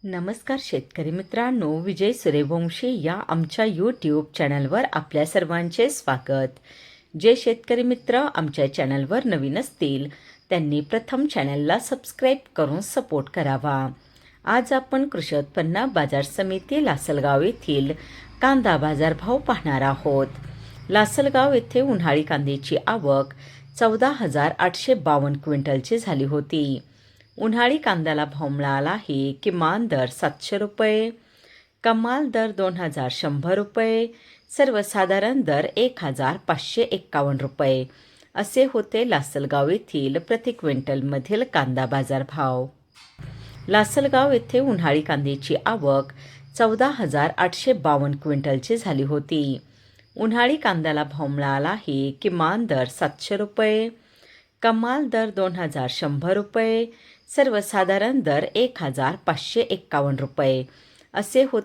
नमस्कार शेतकरी मित्रांनो, विजय सूर्यवंशी या आमच्या यूट्यूब चॅनलवर आपल्या सर्वांचे स्वागत. जे शेतकरी मित्र आमच्या चॅनलवर नवीन असतील त्यांनी प्रथम चॅनलला सबस्क्राईब करून सपोर्ट करावा. आज आपण कृषी उत्पन्न बाजार समिती लासलगाव येथील कांदा बाजारभाव पाहणार आहोत. लासलगाव येथे उन्हाळी कांद्याची आवक 14,852 क्विंटलची झाली होती. उन्हाळी कांद्याला भाव मिळाला आहे. किमान दर 700 रुपये, कमाल दर 2,100 रुपये, सर्वसाधारण दर 1,551 रुपये असे होते लासलगाव येथील प्रति क्विंटलमधील कांदा बाजार भाव. लासलगाव येथे उन्हाळी कांद्याची आवक 14,852 क्विंटलची झाली होती. उन्हाळी कांद्याला भाव मिळाला आहे. किमान दर 700 रुपये, कमाल दर 2,100 रुपये, सर्वसाधारण दर 1,551 रुपये असे होते.